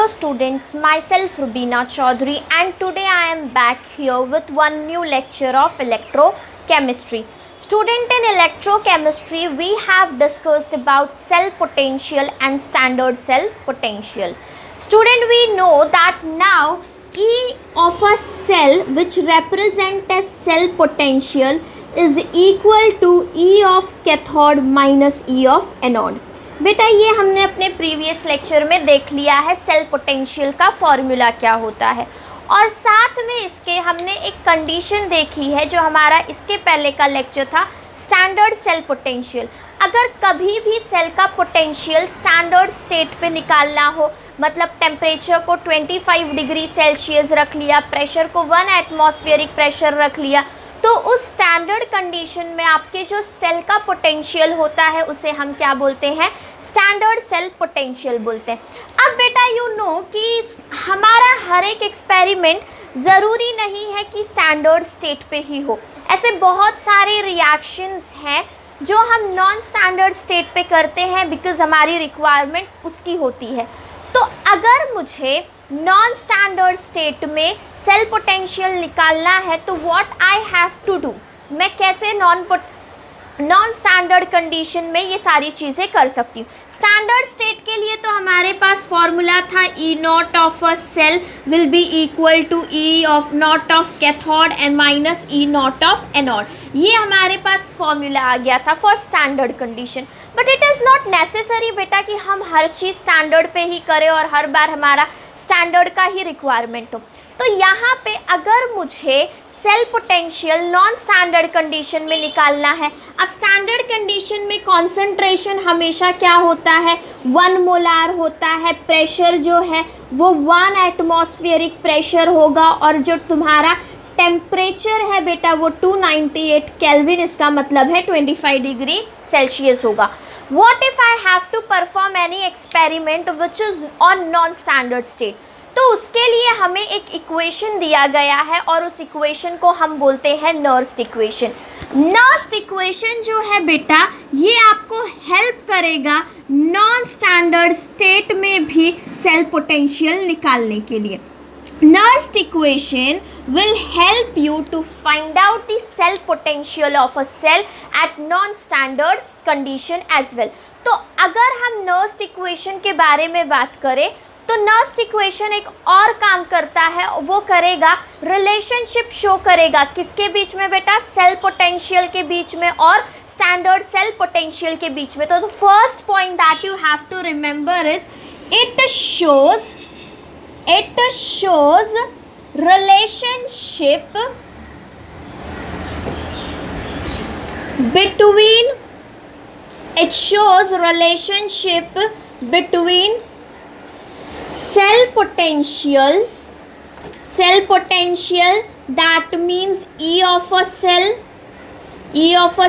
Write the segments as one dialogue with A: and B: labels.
A: Hello students, myself Rubina Chaudhary and today I am back here with one new lecture of electrochemistry. Student, in electrochemistry we have discussed about cell potential and standard cell potential. Student, we know that now E of a cell which represent as cell potential is equal to E of cathode minus E of anode. बेटा ये हमने अपने previous lecture में देख लिया है cell potential का formula क्या होता है, और साथ में इसके हमने एक कंडीशन देखी है जो हमारा इसके पहले का लेक्चर था, स्टैंडर्ड सेल पोटेंशियल। अगर कभी भी सेल का पोटेंशियल स्टैंडर्ड स्टेट पे निकालना हो, मतलब टेम्परेचर को 25 डिग्री सेल्सियस रख लिया, प्रेशर को 1 एटमॉस्फेरिक प्रेशर रख लिया, तो उस स्टैंडर्ड कंडीशन में आपके जो सेल का पोटेंशियल होता है उसे हम क्या बोलते हैं, स्टैंडर्ड सेल पोटेंशियल बोलते हैं। अब बेटा यू नो कि हमारा हर एक एक्सपेरिमेंट ज़रूरी नहीं है कि स्टैंडर्ड स्टेट पे ही हो। ऐसे बहुत सारे रिएक्शंस हैं जो हम नॉन स्टैंडर्ड स्टेट पे करते हैं बिकॉज हमारी रिक्वायरमेंट उसकी होती है। तो अगर मुझे नॉन स्टैंडर्ड स्टेट में सेल पोटेंशियल निकालना है तो what I have to do, मैं कैसे नॉन स्टैंडर्ड कंडीशन में ये सारी चीज़ें कर सकती हूँ। स्टैंडर्ड स्टेट के लिए तो हमारे पास फॉर्मूला था E not of a cell will be equal to E of nought of cathode and minus E not of anode. ये हमारे पास फॉर्मूला आ गया था for standard condition. But it is not necessary बेटा कि हम हर चीज़ स्टैंडर्ड पे ही करें और हर बार हमारा स्टैंडर्ड का ही रिक्वायरमेंट हो। तो यहाँ पे अगर मुझे cell potential non standard condition में निकालना है, अब स्टैंडर्ड कंडीशन में कॉन्सेंट्रेशन हमेशा क्या होता है, 1 मोलार होता है, प्रेशर जो है वो 1 एटमॉस्फेरिक प्रेशर होगा, और जो तुम्हारा टेम्परेचर है बेटा वो 298 केल्विन, इसका मतलब है 25 डिग्री सेल्सियस होगा। What if I have to perform any experiment which is on non-standard state? तो उसके लिए हमें एक इक्वेशन दिया गया है और उस इक्वेशन को हम बोलते हैं नर्स्ट इक्वेशन। नर्स्ट इक्वेशन जो है बेटा ये आपको हेल्प करेगा नॉन स्टैंडर्ड स्टेट में भी सेल पोटेंशियल निकालने के लिए। Nernst equation will help you to find out the cell potential of a cell at non-standard condition as well. तो अगर हम Nernst equation के बारे में बात करें तो Nernst equation एक और काम करता है, वो करेगा रिलेशनशिप शो करेगा किसके बीच में बेटा, सेल पोटेंशियल के बीच में और स्टैंडर्ड सेल पोटेंशियल के बीच में। तो first point that you have to remember is it shows relationship between cell potential, that means E of a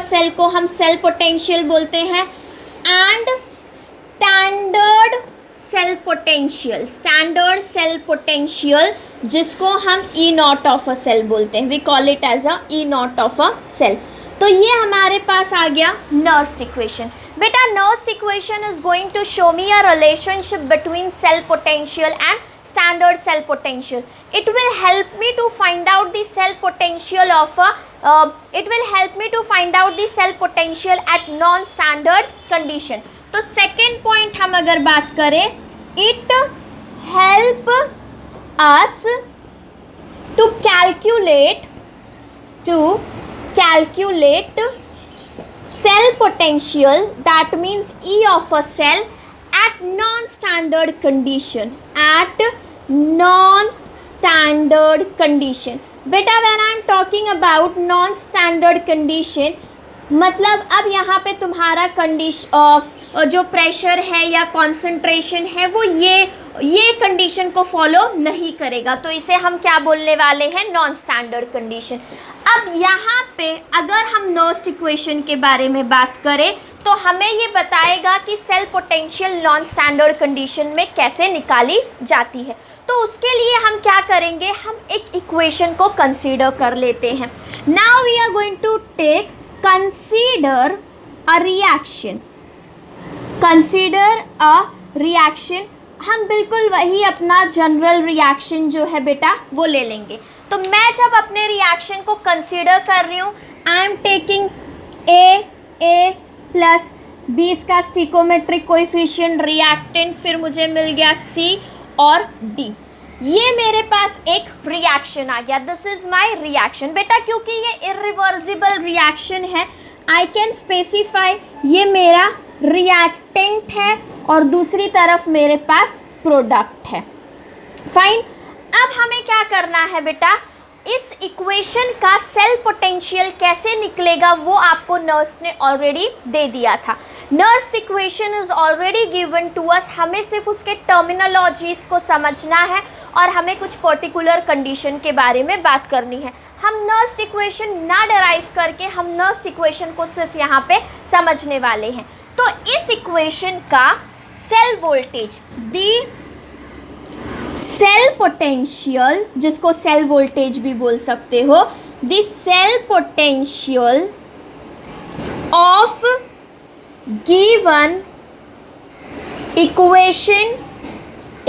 A: cell को हम सेल पोटेंशियल बोलते हैं, and स्टैंडर्ड सेल पोटेंशियल जिसको हम E not of a cell बोलते हैं, we call it as a E not of a cell. तो ये हमारे पास आ गया नर्स्ट इक्वेशन। बेटा Nernst equation is going to show me a relationship between cell potential and standard cell potential. It will help me to find out the cell potential of at non-standard condition. तो second point हम अगर बात करें, it help us to calculate cell potential, that means E of a cell at non-standard condition. बेटा when I am talking about non-standard condition, मतलब अब यहाँ पे तुम्हारा जो प्रेशर है या कॉन्सेंट्रेशन है वो ये कंडीशन को फॉलो नहीं करेगा, तो इसे हम क्या बोलने वाले हैं, नॉन स्टैंडर्ड कंडीशन। अब यहाँ पे अगर हम नर्स्ट इक्वेशन के बारे में बात करें तो हमें ये बताएगा कि cell potential non standard condition में कैसे निकाली जाती है। तो उसके लिए हम क्या करेंगे, हम एक इक्वेशन को कंसीडर कर लेते हैं। Now we are going to consider a reaction हम बिल्कुल वही अपना जनरल रिएक्शन जो है बेटा वो ले लेंगे। तो मैं जब अपने रिएक्शन को कंसीडर कर रही हूँ, I am taking A plus B इसका स्टिकोमेट्रिक कोएफिशिएंट, रिएक्टेंट फिर मुझे मिल गया सी और डी। ये मेरे पास एक रिएक्शन आ गया, दिस इज माय रिएक्शन। बेटा क्योंकि ये इरिवर्सिबल रिएक्शन है, आई कैन स्पेसिफाई ये मेरा रिएक्टेंट है और दूसरी तरफ मेरे पास प्रोडक्ट है। फाइन, अब हमें क्या करना है बेटा, इस इक्वेशन का सेल पोटेंशियल कैसे निकलेगा वो आपको नर्स ने ऑलरेडी दे दिया था। Nernst equation is already given to us, हमें सिर्फ उसके टर्मिनोलॉजीज को समझना है और हमें कुछ पर्टिकुलर कंडीशन के बारे में बात करनी है। हम नर्स इक्वेशन ना डराइव करके हम नर्स इक्वेशन को सिर्फ यहाँ पे समझने वाले हैं। तो इस इक्वेशन का cell voltage, the cell potential, जिसको सेल वोल्टेज भी बोल सकते हो, the cell potential of given equation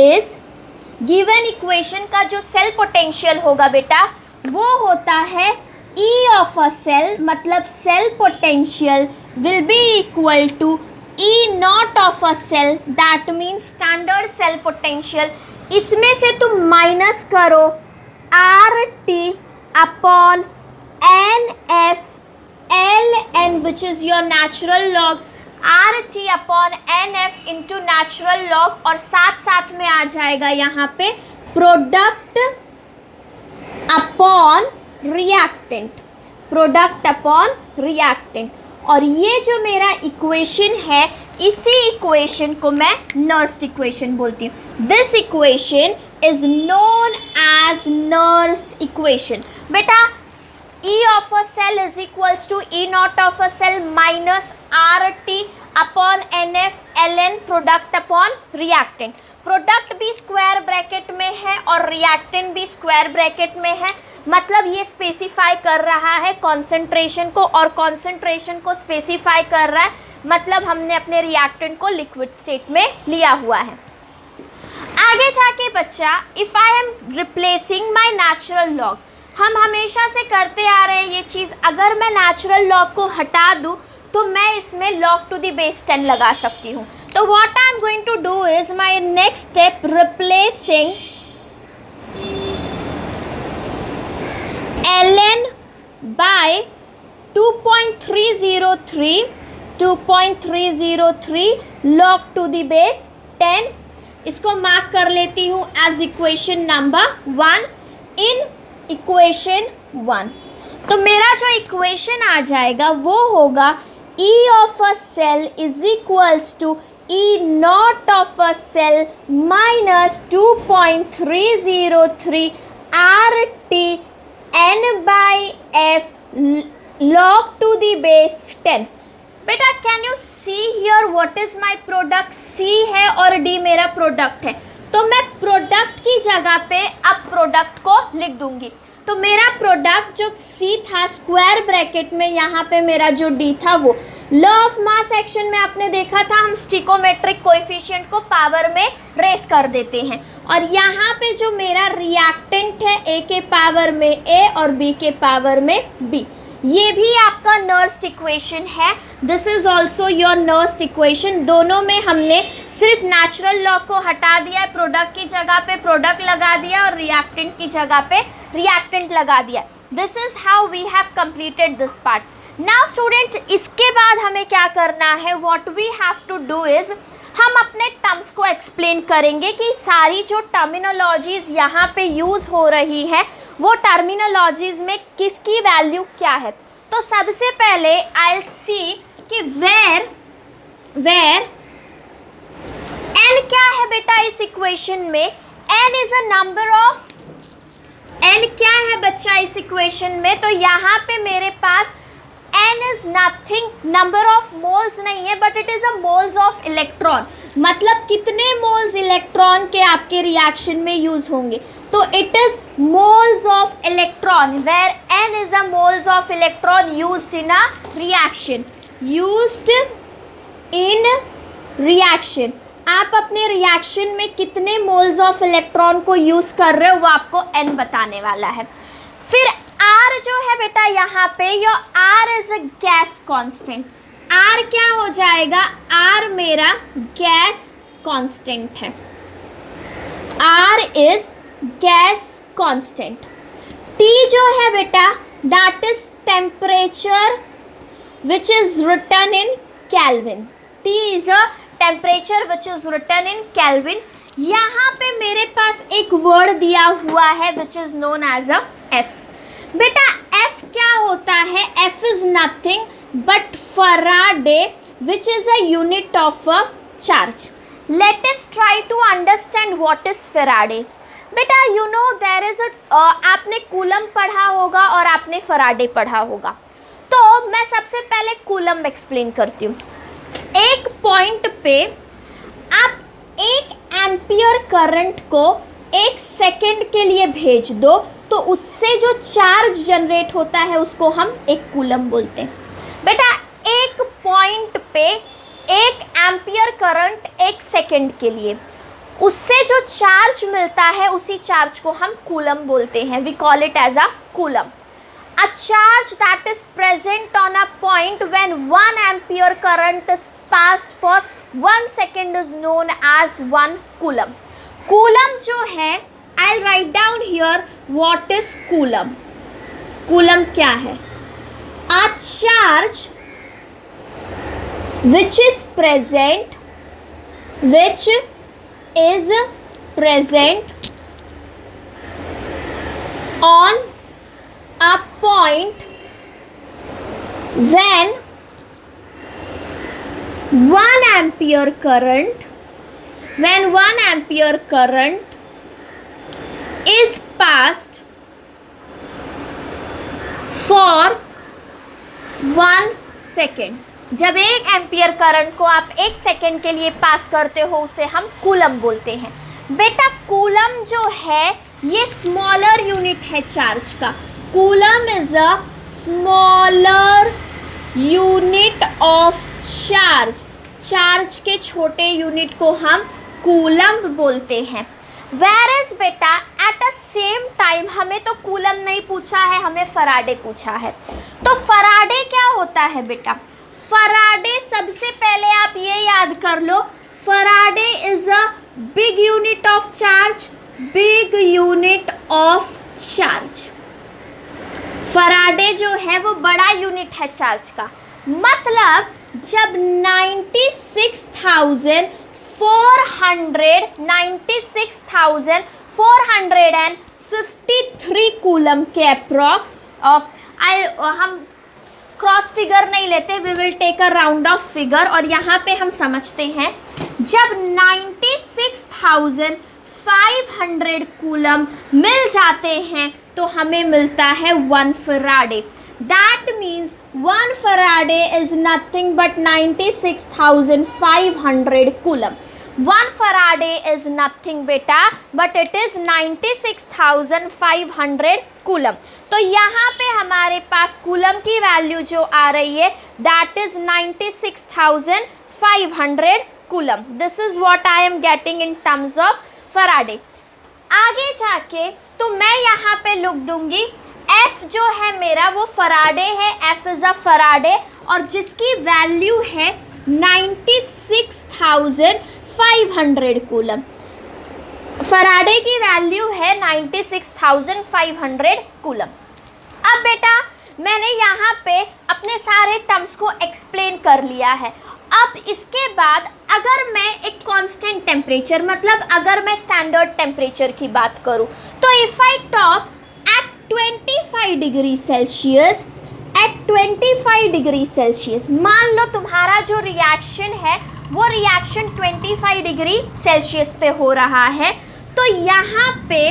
A: is, given equation का जो सेल पोटेंशियल होगा बेटा वो होता है E ऑफ अ सेल, मतलब cell potential will be equal to E not of a cell, that means standard cell potential. इसमें से तुम माइनस करो RT upon NF ln which is your natural log, RT upon NF into natural log, और साथ साथ में आ जाएगा यहाँ पे product upon reactant, product upon reactant. और ये जो मेरा इक्वेशन है, इसी इक्वेशन को मैं नर्स्ड इक्वेशन बोलती हूँ। This equation is known as Nernst equation. बेटा E of a cell is equals to E naught of a cell minus RT upon NF ln product upon reactant. Product भी square bracket में है और reactant भी square bracket में है, मतलब ये स्पेसिफाई कर रहा है कॉन्सेंट्रेशन को, और कॉन्सेंट्रेशन को स्पेसिफाई कर रहा है मतलब हमने अपने रिएक्टेंट को लिक्विड स्टेट में लिया हुआ है। आगे जाके बच्चा, if I am replacing my natural log, हम हमेशा से करते आ रहे हैं ये चीज़, अगर मैं नेचुरल लॉग को हटा दूँ तो मैं इसमें log टू द बेस 10 लगा सकती हूँ। तो what I am going to do is my next step, replacing ln by 2.303 log to the base 10। इसको मार्क कर लेती हूँ as equation number 1 in equation 1। तो मेरा जो इक्वेशन आ जाएगा वो होगा E of a cell is equals to E not of a cell minus 2.303 RT N by F log to the base 10। बेटा can you see here what is my product, C है और D मेरा product है, तो मैं product की जगह पे अब प्रोडक्ट को लिख दूंगी। तो मेरा प्रोडक्ट जो C था स्क्वायर ब्रैकेट में, यहाँ पे मेरा जो D था वो, लॉ ऑफ मास एक्शन में आपने देखा था हम स्टिकोमेट्रिक कोएफिशिएंट को पावर में रेस कर देते हैं, और यहाँ पे जो मेरा रिएक्टेंट है A के पावर में A और B के पावर में B, ये भी आपका नर्स्ड इक्वेशन है। This is also your nursed equation. दोनों में हमने सिर्फ नेचुरल लॉग को हटा दिया है, प्रोडक्ट की जगह पे प्रोडक्ट लगा दिया और रिएक्टेंट की जगह पे रिएक्टेंट लगा दिया। This is how we have completed this part. Now student, इसके बाद हमें क्या करना है, what we have to do is, हम अपने टर्म्स को एक्सप्लेन करेंगे कि सारी जो टर्मिनोलॉजीज यहाँ पे यूज़ हो रही है वो टर्मिनोलॉजीज में किसकी वैल्यू क्या है। तो सबसे पहले आई विल सी कि वेयर n क्या है बेटा इस इक्वेशन में, n is a number of, n क्या है बच्चा इस इक्वेशन में, तो यहाँ पे मेरे पास n is nothing, number of moles नहीं है, but it is a moles of electron, मतलब कितने मोल्स इलेक्ट्रॉन के आपके रिएक्शन में यूज होंगे। तो it is moles of electron, where n is a moles of electron used in a reaction, used in reaction. आप अपने रिएक्शन में कितने मोल्स ऑफ इलेक्ट्रॉन को यूज़ कर रहे हो वो आपको n बताने वाला है। फिर R जो है बेटा यहाँ पे your R is a gas constant. R क्या हो जाएगा, R मेरा गैस कांस्टेंट है, R is gas constant. T जो है बेटा that is temperature which is written in Kelvin। T is a temperature which is written in Kelvin। यहाँ पे मेरे पास एक वर्ड दिया हुआ है which is known as a F। बेटा F क्या होता है, F is nothing but Faraday which is a unit of a charge. Let us try to understand what is Faraday. बेटा यू नो देयर इज आपने coulomb पढ़ा होगा और आपने फराडे पढ़ा होगा, तो मैं सबसे पहले कूलम एक्सप्लेन करती हूँ। एक पॉइंट पे आप 1 एम्पियर करंट को 1 सेकेंड के लिए भेज दो तो उससे जो चार्ज जनरेट होता है उसको हम 1 कूलम बोलते हैं। बेटा एक पॉइंट पे 1 एम्पियर करंट 1 सेकेंड के लिए, उससे जो चार्ज मिलता है उसी चार्ज को हम कूलम बोलते हैं। We call it as a coulomb. A charge that is present on a point when 1 ampere current is passed for 1 second is known as 1 coulomb. Coulomb जो है, I'll write down here what is coulomb. Coulomb क्या है? A charge which is present on a point when 1 ampere current is passed for 1 second। जब 1 ampere current को आप 1 second के लिए पास करते हो उसे हम कूलम बोलते हैं। बेटा कूलम जो है ये स्मॉलर यूनिट है चार्ज का। Coulomb is a smaller unit of charge. Charge के छोटे यूनिट को हम कूलम बोलते हैं। वेयरएज बेटा एट अ सेम टाइम हमें तो कूलम नहीं पूछा है, हमें फराडे पूछा है। तो फराडे क्या होता है बेटा? फराडे सबसे पहले आप ये याद कर लो, Faraday is a big unit of charge. Big unit of charge, Faraday जो है वो बड़ा यूनिट है चार्ज का। मतलब जब 96,453 कूलम के अप्रॉक्स, हम क्रॉस फिगर नहीं लेते, we will take a round off figure और यहाँ पे हम समझते हैं जब 96,500 कूलम मिल जाते हैं तो हमें मिलता है 1 Faraday. That means 1 Faraday is nothing but 96,500 coulomb. 1 Faraday is nothing बेटा बट इट इज 96,500 कूलम। तो यहाँ पे हमारे पास कूलम की वैल्यू जो आ रही है that is 96,500 coulomb. This is what I am getting in terms of Faraday. आगे जाके तो मैं यहाँ पे लिख दूंगी F जो है मेरा वो फराडे है, F इज अ फराडे और जिसकी वैल्यू है 96,500 कूलम। फराडे की वैल्यू है 96,500 कूलम। अब बेटा मैंने यहाँ पे अपने सारे टर्म्स को एक्सप्लेन कर लिया है। अब इसके बाद अगर मैं एक कांस्टेंट टेम्परेचर, मतलब अगर मैं स्टैंडर्ड टेम्परेचर की बात करूँ तो if I talk at 25 degree Celsius, at 25 degree Celsius, मान लो तुम्हारा जो रिएक्शन है वो रिएक्शन 25 डिग्री सेल्सियस पे हो रहा है, तो यहाँ पे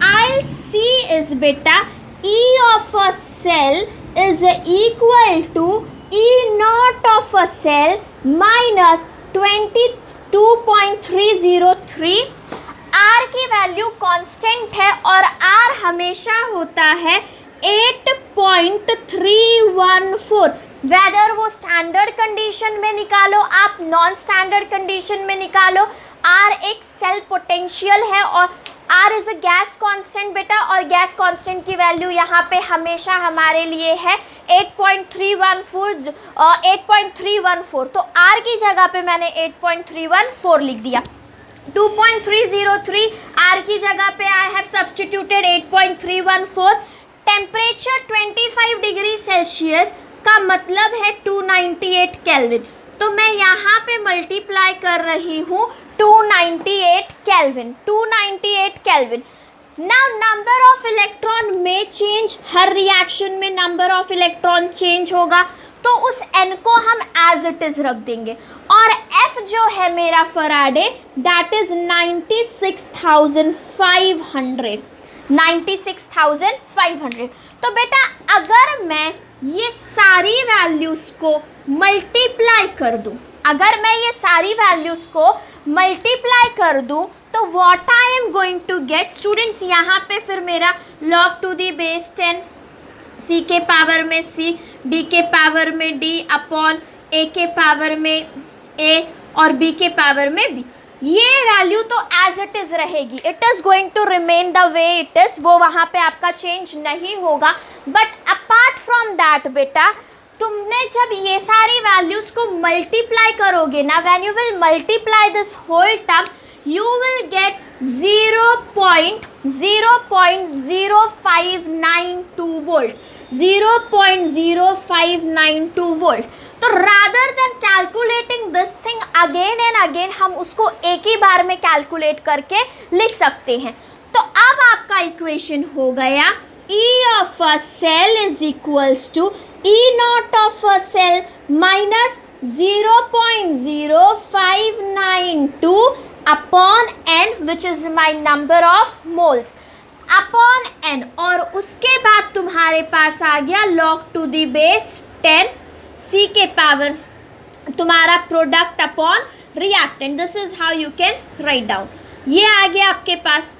A: आई सी इज बेटा E of a cell is equal to E naught of a cell minus 22.303। R की वैल्यू कांस्टेंट है और R हमेशा होता है 8.314। वेदर वो स्टैंडर्ड कंडीशन में निकालो आप, नॉन स्टैंडर्ड कंडीशन में निकालो, आर एक सेल पोटेंशियल है और R is a gas constant बेटा, और गैस कांस्टेंट की वैल्यू यहाँ पे हमेशा हमारे लिए है 8.314, तो आर की जगह पे मैंने 8.314 लिख दिया। 2.303 आर की जगह पे I have substituted 8.314। Temperature 25 degree Celsius का मतलब है 298 केल्विन, तो मैं यहाँ पे मल्टीप्लाई कर रही हूँ 298 kelvin, 298 kelvin. Now number of electron में चेंज, हर रिएक्शन में नंबर ऑफ इलेक्ट्रॉन चेंज होगा, तो उस n को हम एज इट इज रख देंगे, और F जो है मेरा फराडे दैट इज 96,500, 96,500। तो बेटा अगर मैं ये सारी वैल्यूज़ को मल्टीप्लाई कर दूं, अगर मैं ये सारी वैल्यूज़ को मल्टीप्लाई कर दूं, तो what I am going to get students, यहाँ पे फिर मेरा log to the base 10, c के पावर में c, d के पावर में d अपॉन a के पावर में a और b के पावर में b, ये वैल्यू तो एज इट इज़ रहेगी, it is going to remain the way it is, वो वहाँ पे आपका चेंज नहीं होगा। बट अपार्ट फ्रॉम दैट बेटा, तुमने जब ये सारी वैल्यूज़ को मल्टीप्लाई करोगे ना, when you will multiply this whole term, you will get 0.0592 volt, 0.0592 volt। तो rather than calculating this thing again and again, हम उसको एक ही बार में कैलकुलेट करके लिख सकते हैं। तो अब आपका इक्वेशन हो गया E of a cell is equals to E naught of a cell minus 0.0592 upon n, which is my number of moles, upon n, और उसके बाद तुम्हारे पास आ गया log to the base 10 c के पावर तुम्हारा product upon reactant. This is how you can write down, ये आ गया आपके पास।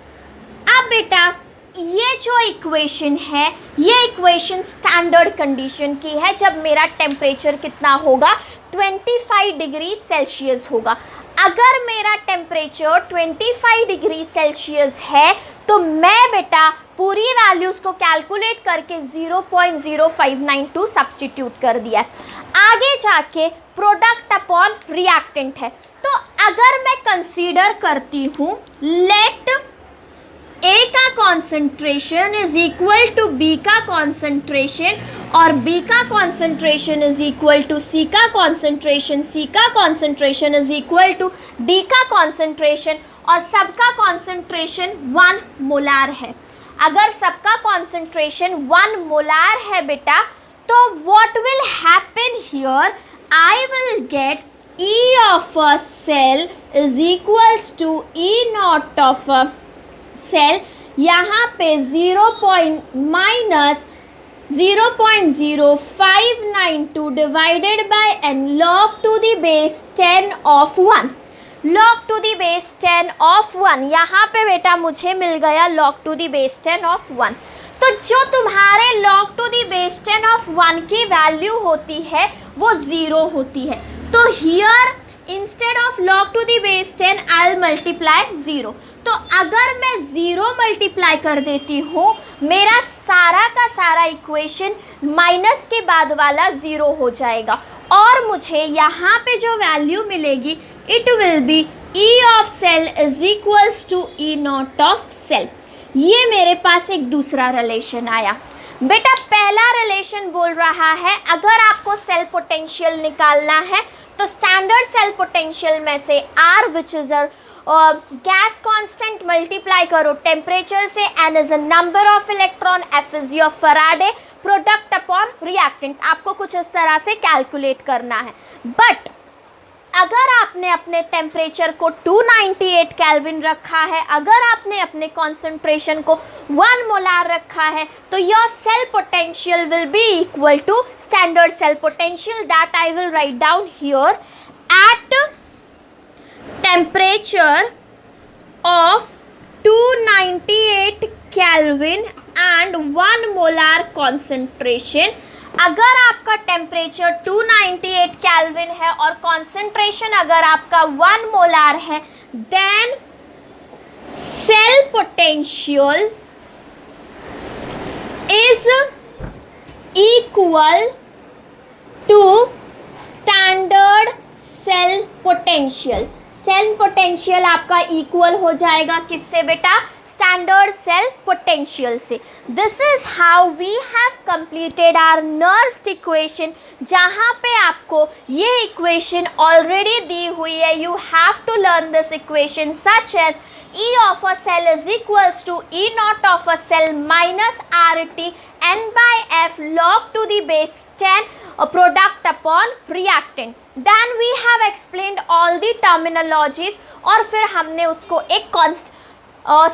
A: अब बेटा ये जो इक्वेशन है, ये इक्वेशन स्टैंडर्ड कंडीशन की है, जब मेरा टेम्परेचर कितना होगा 25 डिग्री सेल्सियस होगा। अगर मेरा टेम्परेचर 25 डिग्री सेल्सियस है तो मैं बेटा पूरी वैल्यूज़ को कैलकुलेट करके 0.0592 सब्सटीट्यूट कर दिया है। आगे जाके प्रोडक्ट अपॉन रिएक्टेंट है, तो अगर मैं कंसीडर करती हूँ लेट A का concentration is equal to B का कॉन्सेंट्रेशन और B का concentration is equal to C का कॉन्सेंट्रेशन, C का concentration is equal to D का कॉन्सेंट्रेशन, और सबका कॉन्सेंट्रेशन 1 मोलार है। अगर सबका कॉन्सेंट्रेशन 1 मोलार है बेटा, तो what will happen here, I will get E of a cell is equals to E not of a cell, यहाँ पे 0.0592 divided by n log to the base 10 of 1, log to the base 10 of 1, यहाँ पे बेटा मुझे मिल गया log to the base 10 of 1। तो जो तुम्हारे log to the base 10 of 1 की वैल्यू होती है वो 0 होती है, तो here instead of log to the base 10 I will multiply 0। तो अगर मैं 0 मल्टीप्लाई कर देती हूँ, मेरा सारा का सारा इक्वेशन माइनस के बाद वाला 0 हो जाएगा, और मुझे यहाँ पे जो वैल्यू मिलेगी it will be E of cell is equals to E not of cell. ये मेरे पास एक दूसरा रिलेशन आया। बेटा पहला रिलेशन बोल रहा है अगर आपको सेल पोटेंशियल निकालना है तो स्टैंडर्ड सेल पोटेंशियल में से R which is a gas constant multiply करो टेम्परेचर से, n is a number of electron, F is your Faraday, product upon reactant. आपको कुछ इस तरह से कैलकुलेट करना है। बट अगर आपने अपने टेम्परेचर को 298 केल्विन रखा है, अगर आपने अपने कॉन्सेंट्रेशन को 1 मोलार रखा है, तो your cell potential will be equal to standard cell potential that I will write down here at temperature of 298 Kelvin and 1 molar concentration, अगर आपका टेम्परेचर 298 केल्विन है और कॉन्सेंट्रेशन अगर आपका 1 मोलार है, then cell potential is equal to standard cell potential. Cell potential आपका equal हो जाएगा किससे बेटा? स्टैंडर्ड सेल पोटेंशियल से। This is how we have completed our Nernst equation, जहाँ पे आपको ये इक्वेशन ऑलरेडी दी हुई है। You have to learn this equation such as E of a cell is equals to E naught of a cell minus RT N by F log to the base 10 product upon reactant. Then we have explained all the terminologies और फिर हमने उसको एक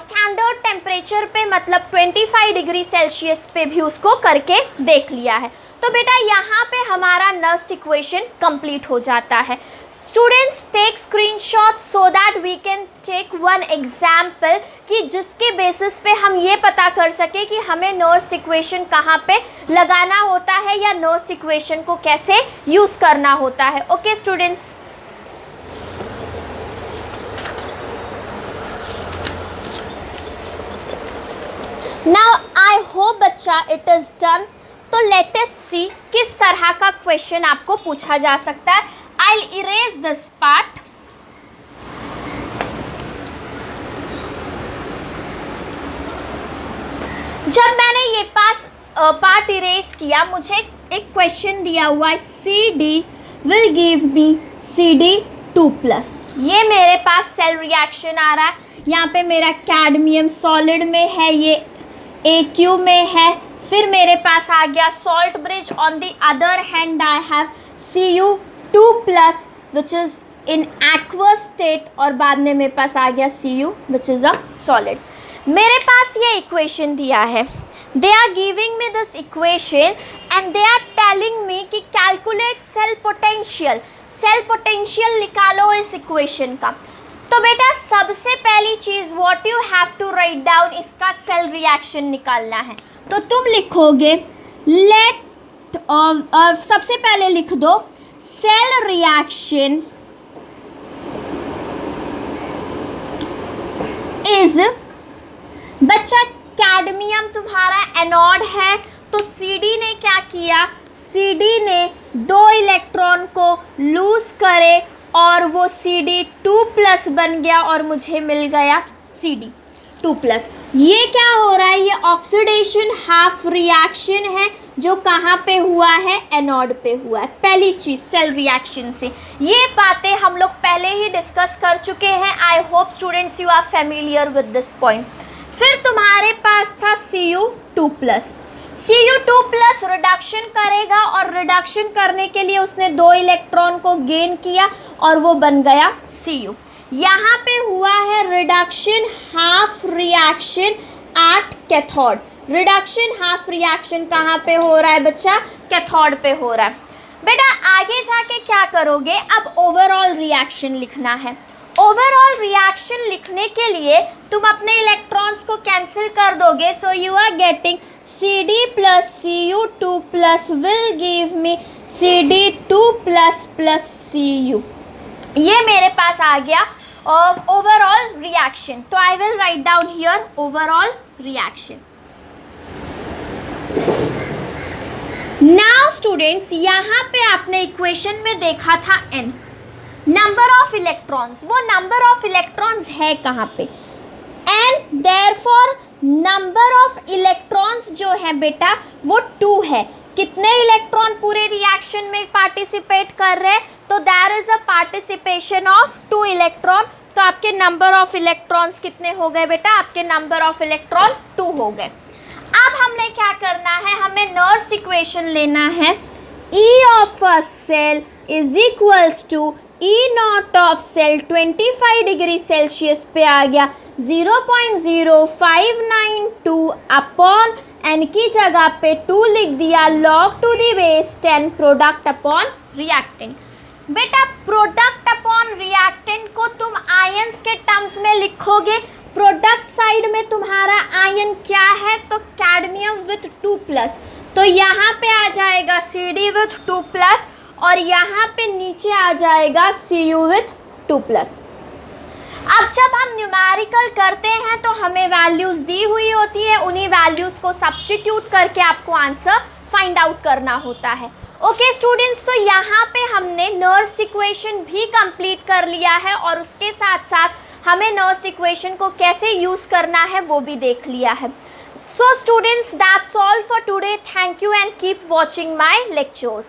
A: standard temperature पे मतलब 25 degree Celsius पे भी उसको करके देख लिया है। तो बेटा यहाँ पे हमारा नर्स्ट इक्वेशन कंप्लीट हो जाता है। Students take screenshot so that we can take one example कि जिसके बेसिस पे हम ये पता कर सके कि हमें नर्स्ट इक्वेशन कहाँ पे लगाना होता है या नर्स्ट इक्वेशन को कैसे यूज़ करना होता है। Okay students, now I hope बच्चा इट इज़ डन। तो लेट अस सी किस तरह का क्वेश्चन आपको पूछा जा सकता है। I'll erase this part. जब मैंने ये पार्ट इरेज किया, मुझे एक क्वेश्चन दिया हुआ है CD will give me CD2+। ये मेरे पास सेल रिएक्शन आ रहा है। यहाँ पे मेरा कैडमियम सॉलिड में है, ये AQ में है। फिर मेरे पास आ गया salt bridge. On the other hand I have Cu2+ which is in aqueous state और बाद में मेरे पास आ गया Cu which is a solid। मेरे पास ये इक्वेशन दिया है। They are giving me this equation and they are telling me कि calculate cell potential। Cell potential निकालो इस इक्वेशन का। तो बेटा सबसे पहली चीज़ what you have to write down, इसका सेल रिएक्शन निकालना है। तो तुम लिखोगे सबसे पहले लिख दो सेल रिएक्शन इज, बच्चा कैडमियम तुम्हारा एनोड है, तो CD ने क्या किया? CD ने 2 इलेक्ट्रॉन को लूज करे और वो CD2+ बन गया और मुझे मिल गया CD2+। ये क्या हो रहा है? ये ऑक्सीडेशन हाफ रिएक्शन है जो कहाँ पे हुआ है? एनोड पे हुआ है। पहली चीज़ सेल रिएक्शन से, ये बातें हम लोग पहले ही डिस्कस कर चुके हैं। I hope students you are familiar with this point. फिर तुम्हारे पास था Cu2+। Cu2+ रिडक्शन करेगा और रिडक्शन करने के लिए उसने 2 इलेक्ट्रॉन को गेन किया और वो बन गया Cu। यहाँ पे हुआ है reduction half reaction at cathode. Reduction half reaction कहाँ पे हो रहा है बच्चा? कैथोड पे हो रहा है। बेटा आगे जाके क्या करोगे? अब ओवरऑल रिएक्शन लिखना है। ओवरऑल रिएक्शन लिखने के लिए तुम अपने इलेक्ट्रॉन्स को कैंसिल कर दोगे। So you are getting CD plus Cu2+ will give me CD2+ plus Cu। ये मेरे पास आ गया ओवरऑल रिएक्शन। तो आई will write down here overall reaction. Now students यहाँ पे आपने इक्वेशन में देखा था N, नंबर ऑफ इलेक्ट्रॉन्स। वो नंबर ऑफ इलेक्ट्रॉन्स है कहाँ पे? N, therefore number of electrons जो है बेटा वो 2 है। कितने इलेक्ट्रॉन पूरे रिएक्शन में पार्टिसिपेट कर रहे हैं? तो there is a participation of 2 electron. तो आपके नंबर ऑफ इलेक्ट्रॉन्स कितने हो गए बेटा? आपके नंबर ऑफ इलेक्ट्रॉन 2 हो गए। अब हमने क्या करना है? हमें नर्स्ट इक्वेशन लेना है। E of a cell is equals to E not of cell 25 degree Celsius पे आ गया 0.0592 अपॉन N की जगह पे 2 लिख दिया log to the base 10 product upon reactant. बेटा प्रोडक्ट अपॉन रिएक्टेंट को तुम आयंस के टर्म्स में लिखोगे। प्रोडक्ट साइड में तुम्हारा आयन क्या है? तो कैडमियम विथ 2+। तो यहाँ पे आ जाएगा सी डी विथ 2+, और यहाँ पे नीचे आ जाएगा सी यू विथ 2+। अब जब हम न्यूमेरिकल करते हैं तो हमें वैल्यूज़ दी हुई होती है, उन्हीं वैल्यूज़ को सब्सटीट्यूट करके आपको आंसर फाइंड आउट करना होता है। ओके स्टूडेंट्स, तो यहाँ पे हमने नर्स्ड इक्वेशन भी कंप्लीट कर लिया है और उसके साथ साथ हमें नर्स्ड इक्वेशन को कैसे यूज़ करना है वो भी देख लिया है। So students, that's all for today. Thank you and keep watching my lectures.